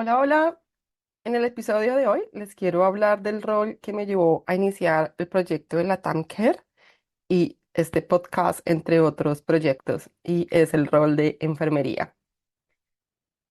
Hola, hola. En el episodio de hoy les quiero hablar del rol que me llevó a iniciar el proyecto de la TAMCare y este podcast, entre otros proyectos, y es el rol de enfermería.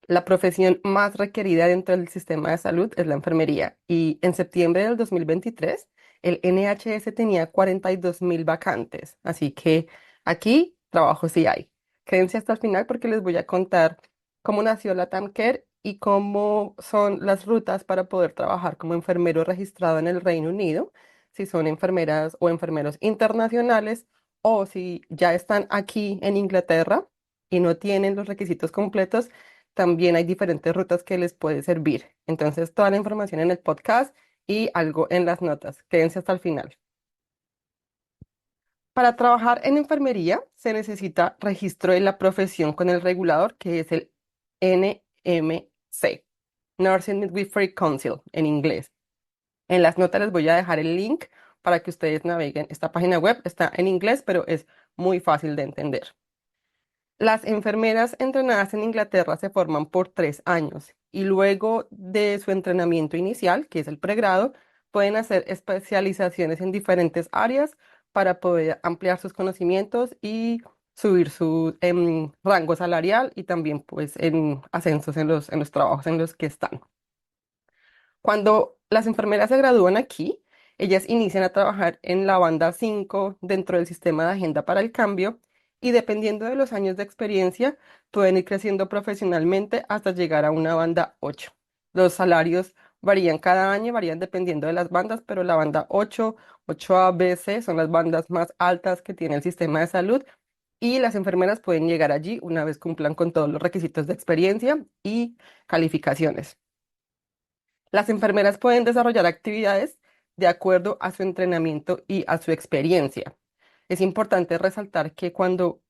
La profesión más requerida dentro del sistema de salud es la enfermería y en septiembre del 2023 el NHS tenía 42.000 vacantes, así que aquí trabajo sí hay. Quédense hasta el final porque les voy a contar cómo nació la TAMCare y cómo son las rutas para poder trabajar como enfermero registrado en el Reino Unido, si son enfermeras o enfermeros internacionales o si ya están aquí en Inglaterra y no tienen los requisitos completos, también hay diferentes rutas que les puede servir. Entonces, toda la información en el podcast y algo en las notas. Quédense hasta el final. Para trabajar en enfermería se necesita registro de la profesión con el regulador, que es el NMC, Nursing Midwifery Council en inglés. En las notas les voy a dejar el link para que ustedes naveguen. Esta página web está en inglés, pero es muy fácil de entender. Las enfermeras entrenadas en Inglaterra se forman por 3 años y luego de su entrenamiento inicial, que es el pregrado, pueden hacer especializaciones en diferentes áreas para poder ampliar sus conocimientos y subir su rango salarial y también pues en ascensos en los trabajos en los que están. Cuando las enfermeras se gradúan aquí, ellas inician a trabajar en la banda 5 dentro del sistema de Agenda para el Cambio y dependiendo de los años de experiencia, pueden ir creciendo profesionalmente hasta llegar a una banda 8. Los salarios varían cada año, varían dependiendo de las bandas, pero la banda 8, 8A, B, C son las bandas más altas que tiene el sistema de salud y las enfermeras pueden llegar allí una vez cumplan con todos los requisitos de experiencia y calificaciones. Las enfermeras pueden desarrollar actividades de acuerdo a su entrenamiento y a su experiencia. Es importante resaltar que cuando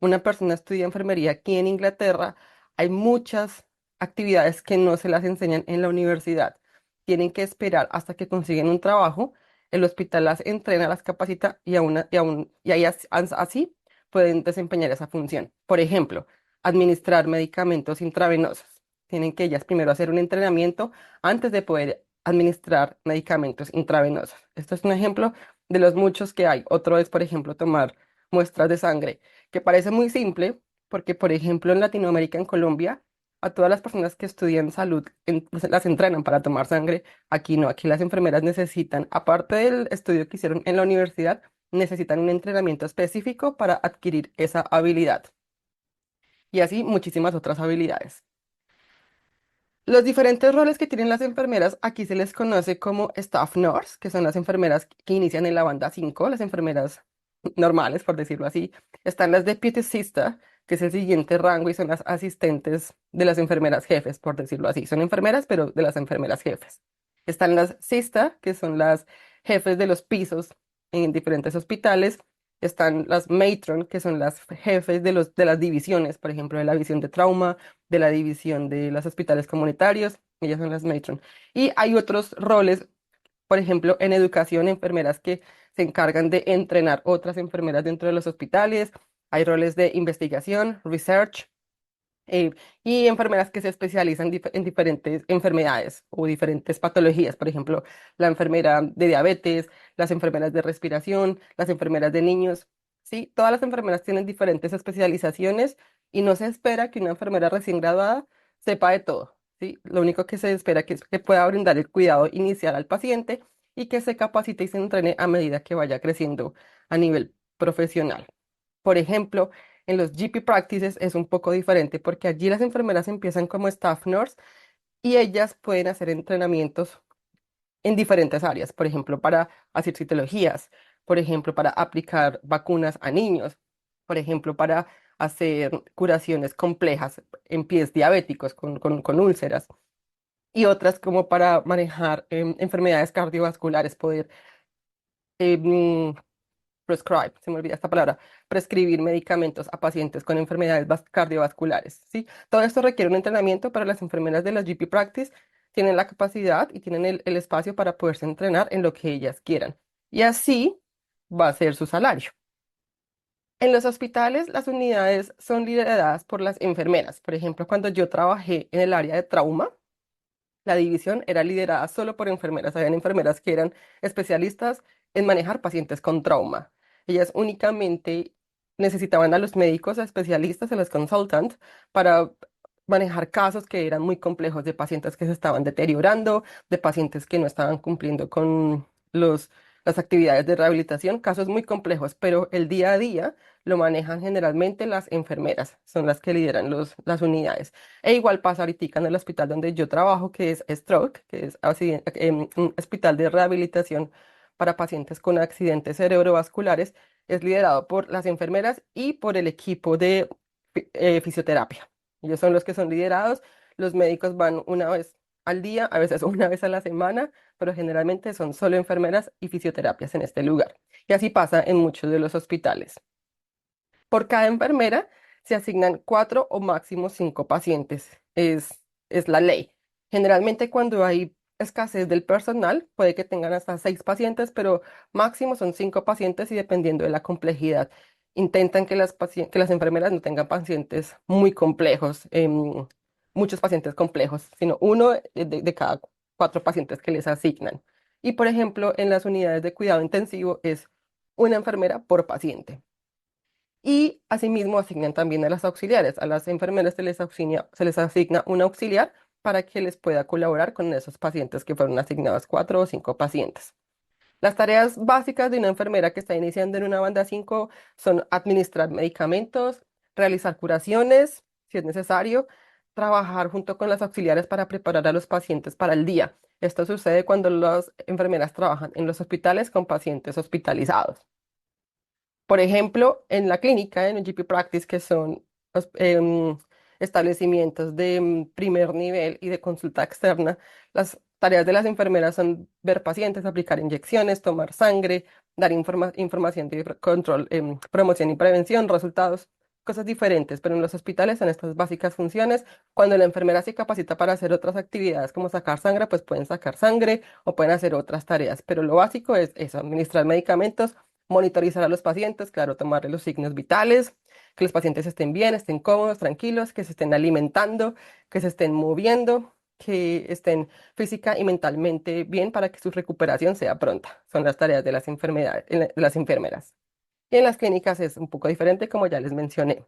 una persona estudia enfermería aquí en Inglaterra, hay muchas actividades que no se las enseñan en la universidad. Tienen que esperar hasta que consiguen un trabajo, el hospital las entrena, las capacita y ahí así pueden desempeñar esa función. Por ejemplo, administrar medicamentos intravenosos. Tienen que ellas primero hacer un entrenamiento antes de poder administrar medicamentos intravenosos. Esto es un ejemplo de los muchos que hay. Otro es, por ejemplo, tomar muestras de sangre, que parece muy simple, porque, por ejemplo, en Latinoamérica, en Colombia, a todas las personas que estudian salud pues, las entrenan para tomar sangre. Aquí no, aquí las enfermeras necesitan, aparte del estudio que hicieron en la universidad, necesitan un entrenamiento específico para adquirir esa habilidad y así muchísimas otras habilidades. Los diferentes roles que tienen las enfermeras, aquí se les conoce como staff nurse, que son las enfermeras que inician en la banda 5, las enfermeras normales, por decirlo así. Están las deputy sister, que es el siguiente rango y son las asistentes de las enfermeras jefes, por decirlo así. Son enfermeras, pero de las enfermeras jefes. Están las sister, que son las jefes de los pisos en diferentes hospitales. Están las matron, que son las jefes de las divisiones, por ejemplo, de la división de trauma, de la división de los hospitales comunitarios. Ellas son las matron. Y hay otros roles, por ejemplo, en educación, enfermeras que se encargan de entrenar otras enfermeras dentro de los hospitales. Hay roles de investigación, research, eh, y enfermeras que se especializan en diferentes enfermedades o diferentes patologías. Por ejemplo, la enfermera de diabetes, las enfermeras de respiración, las enfermeras de niños. Sí, todas las enfermeras tienen diferentes especializaciones y no se espera que una enfermera recién graduada sepa de todo. ¿Sí? Lo único que se espera es que pueda brindar el cuidado inicial al paciente y que se capacite y se entrene a medida que vaya creciendo a nivel profesional. Por ejemplo, en los GP practices es un poco diferente porque allí las enfermeras empiezan como staff nurse y ellas pueden hacer entrenamientos en diferentes áreas, por ejemplo, para hacer citologías, por ejemplo, para aplicar vacunas a niños, por ejemplo, para hacer curaciones complejas en pies diabéticos con úlceras y otras como para manejar enfermedades cardiovasculares, poder em, se me olvida esta palabra, prescribir medicamentos a pacientes con enfermedades cardiovasculares, ¿sí? Todo esto requiere un entrenamiento, pero las enfermeras de la GP Practice tienen la capacidad y tienen el espacio para poderse entrenar en lo que ellas quieran. Y así va a ser su salario. En los hospitales, las unidades son lideradas por las enfermeras. Por ejemplo, cuando yo trabajé en el área de trauma, La división era liderada solo por enfermeras. Habían enfermeras que eran especialistas en manejar pacientes con trauma. Ellas únicamente necesitaban a los médicos especialistas, a los consultants, para manejar casos que eran muy complejos de pacientes que se estaban deteriorando, de pacientes que no estaban cumpliendo con las actividades de rehabilitación, casos muy complejos, pero el día a día lo manejan generalmente las enfermeras, son las que lideran las unidades. E igual pasa ahorita en el hospital donde yo trabajo, que es Stroke, que es un hospital de rehabilitación para pacientes con accidentes cerebrovasculares, es liderado por las enfermeras y por el equipo de fisioterapia. Ellos son los que son liderados. Los médicos van una vez al día, a veces una vez a la semana, pero generalmente son solo enfermeras y fisioterapias en este lugar. Y así pasa en muchos de los hospitales. Por cada enfermera se asignan 4 o máximo 5 pacientes. Es la ley. Generalmente cuando hay escasez del personal, puede que tengan hasta 6 pacientes, pero máximo son 5 pacientes y dependiendo de la complejidad, intentan que que las enfermeras no tengan pacientes muy complejos, muchos pacientes complejos, sino uno de cada 4 pacientes que les asignan. Y por ejemplo, en las unidades de cuidado intensivo es una enfermera por paciente. Y asimismo asignan también a las auxiliares. A las enfermeras se les asigna un auxiliar para que les pueda colaborar con esos pacientes que fueron asignados 4 o 5 pacientes. Las tareas básicas de una enfermera que está iniciando en una banda 5 son administrar medicamentos, realizar curaciones, si es necesario, trabajar junto con las auxiliares para preparar a los pacientes para el día. Esto sucede cuando las enfermeras trabajan en los hospitales con pacientes hospitalizados. Por ejemplo, en la clínica, en el GP Practice, que son hos- em, establecimientos de primer nivel y de consulta externa, las tareas de las enfermeras son ver pacientes, aplicar inyecciones, tomar sangre, dar información de control, promoción y prevención, resultados, cosas diferentes, pero en los hospitales son estas básicas funciones. Cuando la enfermera se capacita para hacer otras actividades como sacar sangre, pues pueden sacar sangre o pueden hacer otras tareas, pero lo básico es eso, administrar medicamentos, monitorizar a los pacientes, claro, tomarle los signos vitales, que los pacientes estén bien, estén cómodos, tranquilos, que se estén alimentando, que se estén moviendo, que estén física y mentalmente bien para que su recuperación sea pronta. Son las tareas de las de las enfermeras. Y en las clínicas es un poco diferente, como ya les mencioné.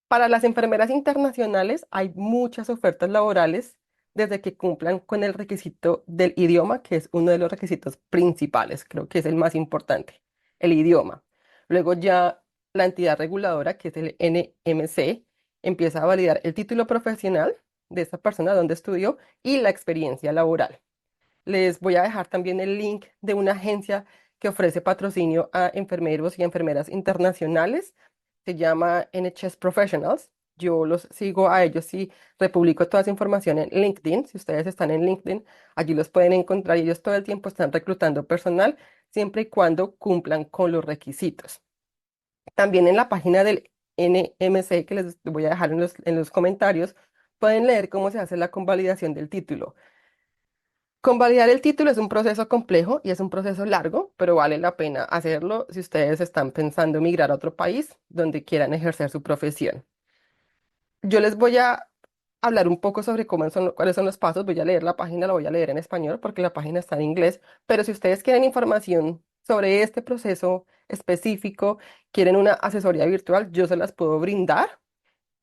Para las enfermeras internacionales hay muchas ofertas laborales desde que cumplan con el requisito del idioma, que es uno de los requisitos principales, creo que es el más importante, el idioma. Luego ya la entidad reguladora, que es el NMC, empieza a validar el título profesional de esa persona donde estudió y la experiencia laboral. Les voy a dejar también el link de una agencia que ofrece patrocinio a enfermeros y enfermeras internacionales. Se llama NHS Professionals. Yo los sigo a ellos y republico toda esa información en LinkedIn. Si ustedes están en LinkedIn, allí los pueden encontrar y ellos todo el tiempo están reclutando personal siempre y cuando cumplan con los requisitos. También en la página del NMC, que les voy a dejar en los comentarios, pueden leer cómo se hace la convalidación del título. Convalidar el título es un proceso complejo y es un proceso largo, pero vale la pena hacerlo si ustedes están pensando emigrar a otro país donde quieran ejercer su profesión. Yo les voy a hablar un poco sobre cuáles son los pasos. Voy a leer la página, la voy a leer en español porque la página está en inglés, pero si ustedes quieren información sobre este proceso específico, quieren una asesoría virtual, yo se las puedo brindar.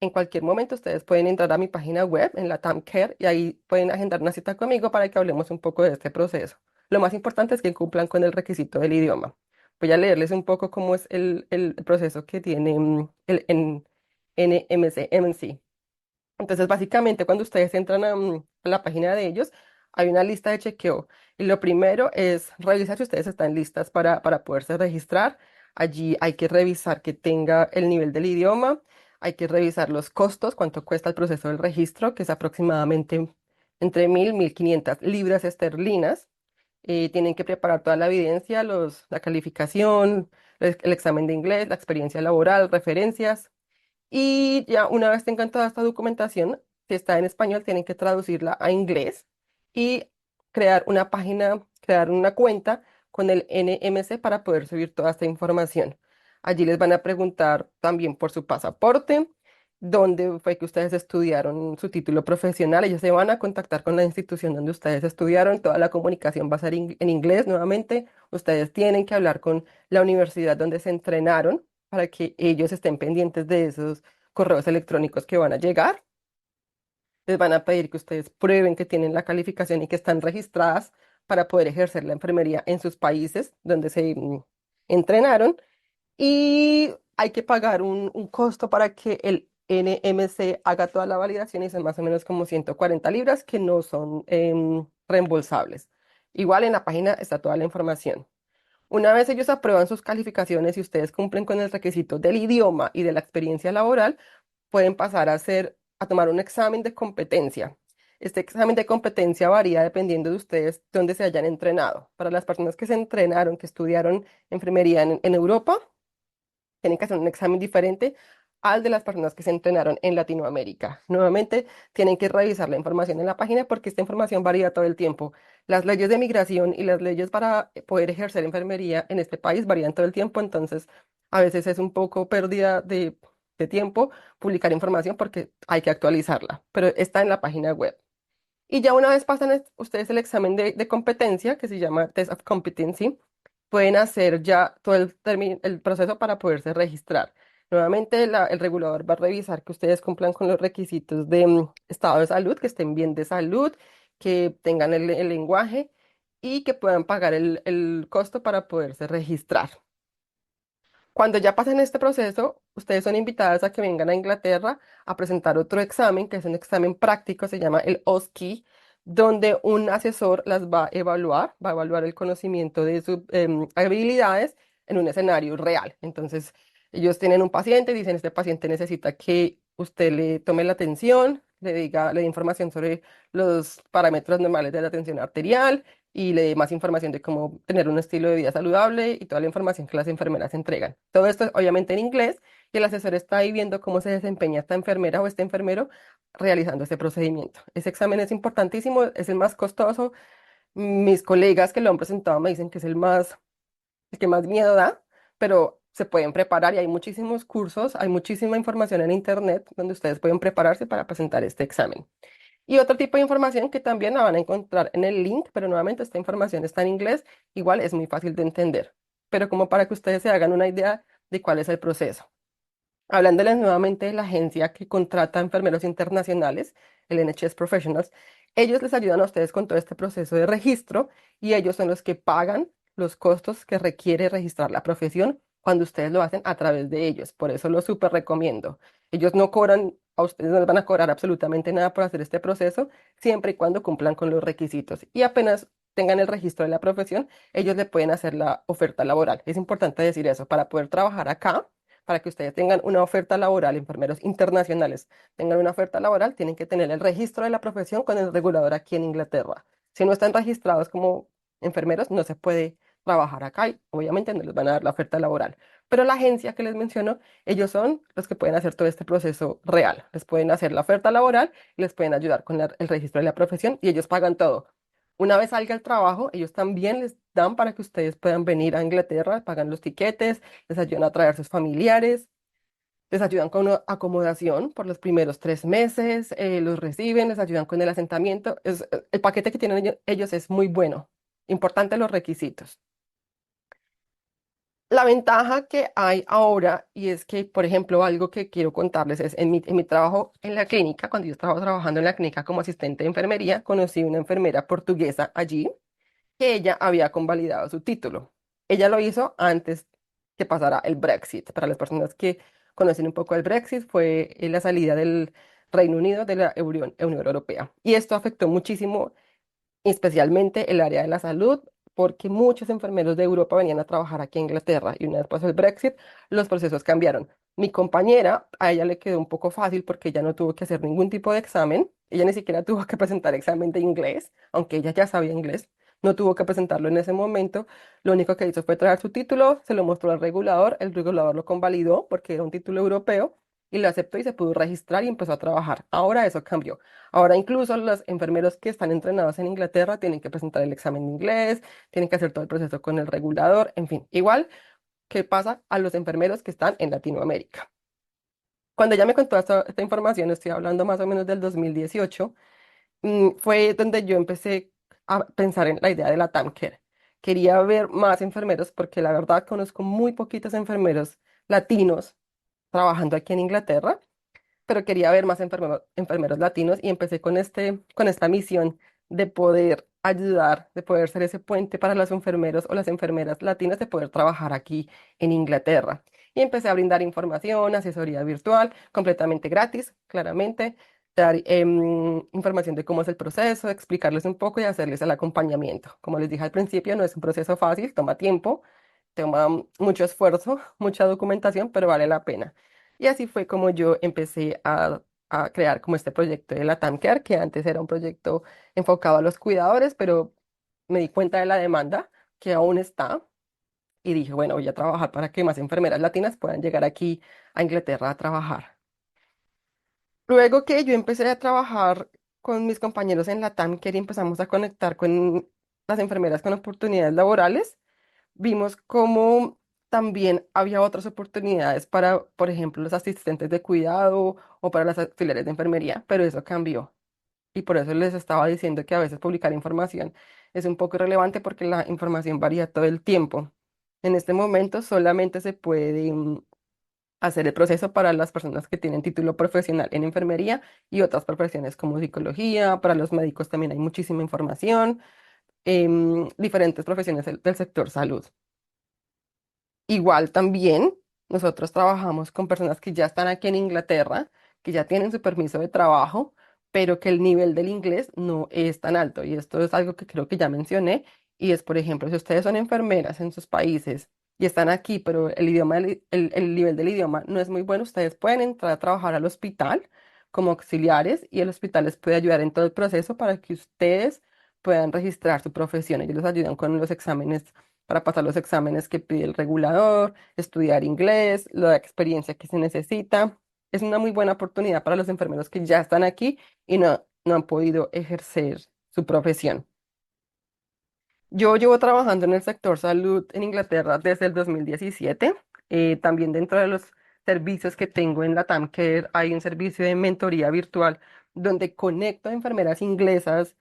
En cualquier momento ustedes pueden entrar a mi página web en la TAMCare y ahí pueden agendar una cita conmigo para que hablemos un poco de este proceso. Lo más importante es que cumplan con el requisito del idioma. Voy a leerles un poco cómo es el proceso que tiene NMC. Entonces, básicamente, cuando ustedes entran a la página de ellos, hay una lista de chequeo. Y lo primero es revisar si ustedes están listas para poderse registrar. Allí hay que revisar que tenga el nivel del idioma, hay que revisar los costos, cuánto cuesta el proceso del registro, que es aproximadamente entre 1.000 y 1.500 libras esterlinas. Tienen que preparar toda la evidencia, la calificación, el examen de inglés, la experiencia laboral, referencias. Y ya una vez tengan toda esta documentación, si está en español, tienen que traducirla a inglés y crear una página, crear una cuenta con el NMC para poder subir toda esta información. Allí les van a preguntar también por su pasaporte dónde fue que ustedes estudiaron su título profesional. Ellos se van a contactar con la institución donde ustedes estudiaron. Toda la comunicación va a ser en inglés nuevamente. Ustedes tienen que hablar con la universidad donde se entrenaron para que ellos estén pendientes de esos correos electrónicos que van a llegar. Les van a pedir que ustedes prueben que tienen la calificación y que están registradas para poder ejercer la enfermería en sus países donde se entrenaron. Y hay que pagar un costo para que el NMC haga toda la validación y son más o menos como 140 libras que no son reembolsables. Igual en la página está toda la información. Una vez ellos aprueban sus calificaciones y ustedes cumplen con el requisito del idioma y de la experiencia laboral, pueden pasar a tomar un examen de competencia. Este examen de competencia varía dependiendo de ustedes dónde se hayan entrenado. Para las personas que se entrenaron, que estudiaron enfermería en Europa, tienen que hacer un examen diferente al de las personas que se entrenaron en Latinoamérica. Nuevamente, tienen que revisar la información en la página porque esta información varía todo el tiempo. Las leyes de migración y las leyes para poder ejercer enfermería en este país varían todo el tiempo, entonces a veces es un poco pérdida de tiempo publicar información porque hay que actualizarla, pero está en la página web. Y ya una vez pasan ustedes el examen de competencia, que se llama Test of Competency, pueden hacer ya todo el proceso para poderse registrar. Nuevamente, el regulador va a revisar que ustedes cumplan con los requisitos de estado de salud, que estén bien de salud, que tengan el lenguaje y que puedan pagar el costo para poderse registrar. Cuando ya pasen este proceso, ustedes son invitadas a que vengan a Inglaterra a presentar otro examen, que es un examen práctico, se llama el OSCE, donde un asesor las va a evaluar el conocimiento de sus habilidades en un escenario real. Entonces, ellos tienen un paciente, dicen, este paciente necesita que usted le tome la atención, le dé información sobre los parámetros normales de la tensión arterial y le dé más información de cómo tener un estilo de vida saludable y toda la información que las enfermeras entregan. Todo esto obviamente en inglés y el asesor está ahí viendo cómo se desempeña esta enfermera o este enfermero realizando este procedimiento. Ese examen es importantísimo, es el más costoso. Mis colegas que lo han presentado me dicen que es el que más miedo da, pero se pueden preparar y hay muchísimos cursos, hay muchísima información en internet donde ustedes pueden prepararse para presentar este examen. Y otro tipo de información que también la van a encontrar en el link, pero nuevamente esta información está en inglés, igual es muy fácil de entender, pero como para que ustedes se hagan una idea de cuál es el proceso. Hablándoles nuevamente de la agencia que contrata enfermeros internacionales, el NHS Professionals, ellos les ayudan a ustedes con todo este proceso de registro y ellos son los que pagan los costos que requiere registrar la profesión cuando ustedes lo hacen a través de ellos. Por eso lo súper recomiendo. Ellos no cobran, a ustedes no les van a cobrar absolutamente nada por hacer este proceso, siempre y cuando cumplan con los requisitos. Y apenas tengan el registro de la profesión, ellos le pueden hacer la oferta laboral. Es importante decir eso, para poder trabajar acá para que ustedes tengan una oferta laboral, enfermeros internacionales tengan una oferta laboral, tienen que tener el registro de la profesión con el regulador aquí en Inglaterra. Si no están registrados como enfermeros, no se puede trabajar acá y obviamente no les van a dar la oferta laboral. Pero la agencia que les menciono, ellos son los que pueden hacer todo este proceso real. Les pueden hacer la oferta laboral y les pueden ayudar con el registro de la profesión y ellos pagan todo. Una vez salga el trabajo, ellos también les dan para que ustedes puedan venir a Inglaterra, pagan los tiquetes, les ayudan a traer sus familiares, les ayudan con una acomodación por los primeros 3 meses, los reciben, les ayudan con el asentamiento. El paquete que tienen ellos es muy bueno. Importante los requisitos. La ventaja que hay ahora, y es que, por ejemplo, algo que quiero contarles es, en mi trabajo en la clínica, cuando yo estaba trabajando en la clínica como asistente de enfermería, conocí una enfermera portuguesa allí que ella había convalidado su título. Ella lo hizo antes que pasara el Brexit. Para las personas que conocen un poco el Brexit, fue la salida del Reino Unido de la Unión Europea. Y esto afectó muchísimo especialmente el área de la salud, porque muchos enfermeros de Europa venían a trabajar aquí en Inglaterra y una vez pasó el Brexit, los procesos cambiaron. Mi compañera, a ella le quedó un poco fácil porque ella no tuvo que hacer ningún tipo de examen, ella ni siquiera tuvo que presentar examen de inglés, aunque ella ya sabía inglés, no tuvo que presentarlo en ese momento, lo único que hizo fue traer su título, se lo mostró al regulador, el regulador lo convalidó porque era un título europeo y lo aceptó y se pudo registrar y empezó a trabajar. Ahora eso cambió. Ahora incluso los enfermeros que están entrenados en Inglaterra tienen que presentar el examen de inglés, tienen que hacer todo el proceso con el regulador, en fin, igual que pasa a los enfermeros que están en Latinoamérica. Cuando ella me contó esta información, estoy hablando más o menos del 2018, fue donde yo empecé a pensar en la idea de la TAMCARE. Quería ver más enfermeros porque la verdad conozco muy poquitos enfermeros latinos trabajando aquí en Inglaterra, pero quería ver más enfermeros latinos y empecé con esta misión de poder ayudar, de poder ser ese puente para los enfermeros o las enfermeras latinas de poder trabajar aquí en Inglaterra. Y empecé a brindar información, asesoría virtual, completamente gratis, claramente, dar información de cómo es el proceso, explicarles un poco y hacerles el acompañamiento. Como les dije al principio, no es un proceso fácil, toma tiempo, toma mucho esfuerzo, mucha documentación, pero vale la pena. Y así fue como yo empecé a crear como este proyecto de la TAMCARE, que antes era un proyecto enfocado a los cuidadores, pero me di cuenta de la demanda que aún está y dije, bueno, voy a trabajar para que más enfermeras latinas puedan llegar aquí a Inglaterra a trabajar. Luego que yo empecé a trabajar con mis compañeros en la TAMCARE y empezamos a conectar con las enfermeras con oportunidades laborales, vimos cómo también había otras oportunidades para, por ejemplo, los asistentes de cuidado o para las auxiliares de enfermería, pero eso cambió. Y por eso les estaba diciendo que a veces publicar información es un poco irrelevante porque la información varía todo el tiempo. En este momento solamente se puede hacer el proceso para las personas que tienen título profesional en enfermería y otras profesiones como psicología. Para los médicos también hay muchísima información, diferentes profesiones del sector salud. Igual también nosotros trabajamos con personas que ya están aquí en Inglaterra, que ya tienen su permiso de trabajo, pero que el nivel del inglés no es tan alto. Y esto es algo que creo que ya mencioné. Y es, por ejemplo, si ustedes son enfermeras en sus países y están aquí, pero el idioma, el nivel del idioma no es muy bueno, ustedes pueden entrar a trabajar al hospital como auxiliares y el hospital les puede ayudar en todo el proceso para que ustedes puedan registrar su profesión. Ellos les ayudan con los exámenes para pasar los exámenes que pide el regulador, estudiar inglés, la experiencia que se necesita. Es una muy buena oportunidad para los enfermeros que ya están aquí y no han podido ejercer su profesión. Yo llevo trabajando en el sector salud en Inglaterra desde el 2017. También dentro de los servicios que tengo en la TAMCARE hay un servicio de mentoría virtual donde conecto a enfermeras inglesas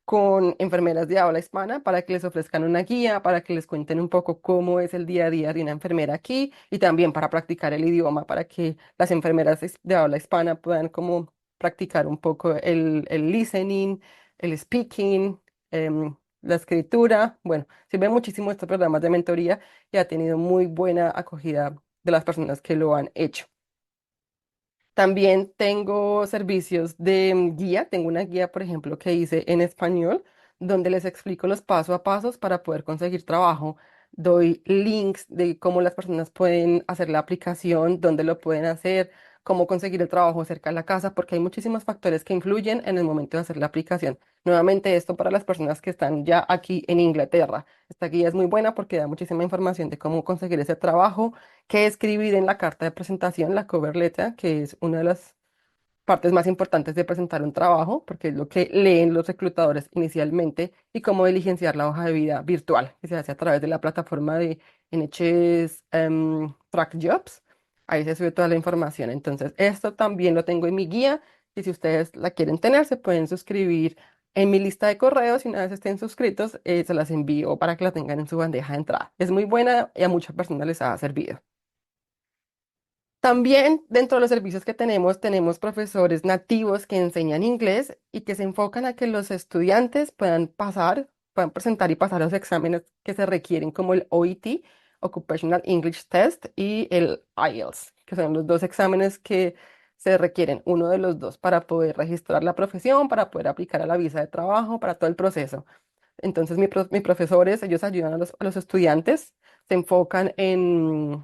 con enfermeras de habla hispana para que les ofrezcan una guía, para que les cuenten un poco cómo es el día a día de una enfermera aquí y también para practicar el idioma, para que las enfermeras de habla hispana puedan como practicar un poco el listening, el speaking, la escritura. Bueno, sirve muchísimo estos programas de mentoría y ha tenido muy buena acogida de las personas que lo han hecho. También tengo servicios de guía. Tengo una guía, por ejemplo, que hice en español, donde les explico los paso a pasos para poder conseguir trabajo. Doy links de cómo las personas pueden hacer la aplicación, dónde lo pueden hacer, cómo conseguir el trabajo cerca de la casa, porque hay muchísimos factores que influyen en el momento de hacer la aplicación. Nuevamente, esto para las personas que están ya aquí en Inglaterra. Esta guía es muy buena porque da muchísima información de cómo conseguir ese trabajo, qué escribir en la carta de presentación, la cover letter, que es una de las partes más importantes de presentar un trabajo, porque es lo que leen los reclutadores inicialmente, y cómo diligenciar la hoja de vida virtual, que se hace a través de la plataforma de NHS Track Jobs. Ahí se sube toda la información. Entonces, esto también lo tengo en mi guía, y si ustedes la quieren tener, se pueden suscribir en mi lista de correos y una vez estén suscritos, se las envío para que la tengan en su bandeja de entrada. Es muy buena y a muchas personas les ha servido. También dentro de los servicios que tenemos profesores nativos que enseñan inglés y que se enfocan a que los estudiantes puedan presentar y pasar los exámenes que se requieren, como el OET, Occupational English Test, y el IELTS, que son los dos exámenes que se requieren, uno de los dos, para poder registrar la profesión, para poder aplicar a la visa de trabajo, para todo el proceso. Entonces, mis profesores, ellos ayudan a los estudiantes, se enfocan en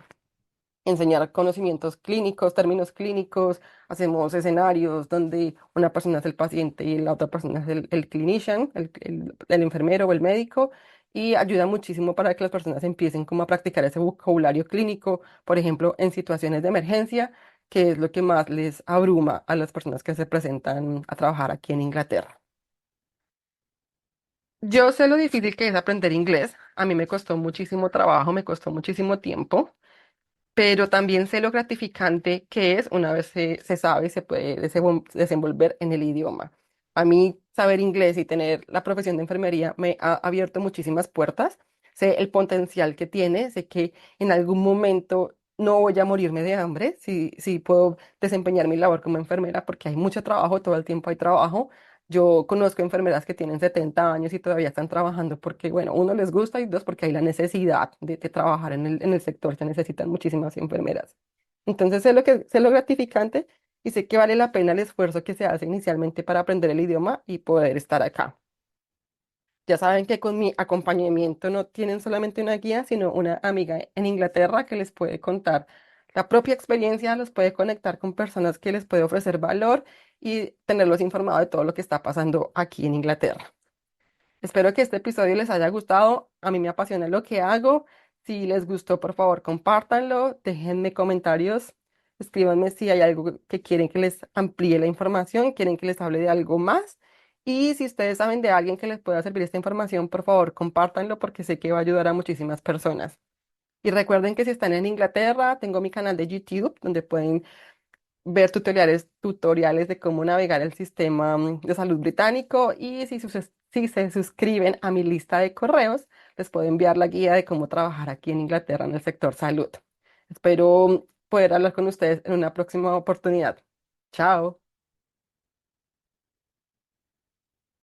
enseñar conocimientos clínicos, términos clínicos, hacemos escenarios donde una persona es el paciente y la otra persona es el clinician, el enfermero o el médico, y ayuda muchísimo para que las personas empiecen como a practicar ese vocabulario clínico, por ejemplo, en situaciones de emergencia, que es lo que más les abruma a las personas que se presentan a trabajar aquí en Inglaterra. Yo sé lo difícil que es aprender inglés. A mí me costó muchísimo trabajo, me costó muchísimo tiempo. pero también sé lo gratificante que es una vez se sabe, se puede desenvolver en el idioma. A mí saber inglés y tener la profesión de enfermería me ha abierto muchísimas puertas. Sé el potencial que tiene, sé que en algún momento no voy a morirme de hambre si puedo desempeñar mi labor como enfermera, porque hay mucho trabajo, todo el tiempo hay trabajo. Yo conozco enfermeras que tienen 70 años y todavía están trabajando porque, bueno, uno les gusta y dos, porque hay la necesidad de trabajar en el sector. Se necesitan muchísimas enfermeras. Entonces sé lo gratificante y sé que vale la pena el esfuerzo que se hace inicialmente para aprender el idioma y poder estar acá. Ya saben que con mi acompañamiento no tienen solamente una guía, sino una amiga en Inglaterra que les puede contar la propia experiencia, los puede conectar con personas que les puede ofrecer valor y tenerlos informados de todo lo que está pasando aquí en Inglaterra. Espero que este episodio les haya gustado. A mí me apasiona lo que hago. Si les gustó, por favor, compártanlo, déjenme comentarios, escríbanme si hay algo que quieren que les amplíe la información, quieren que les hable de algo más. Y si ustedes saben de alguien que les pueda servir esta información, por favor, compártanlo porque sé que va a ayudar a muchísimas personas. Y recuerden que si están en Inglaterra, tengo mi canal de YouTube donde pueden ver tutoriales de cómo navegar el sistema de salud británico y si se suscriben a mi lista de correos, les puedo enviar la guía de cómo trabajar aquí en Inglaterra en el sector salud. Espero poder hablar con ustedes en una próxima oportunidad. Chao.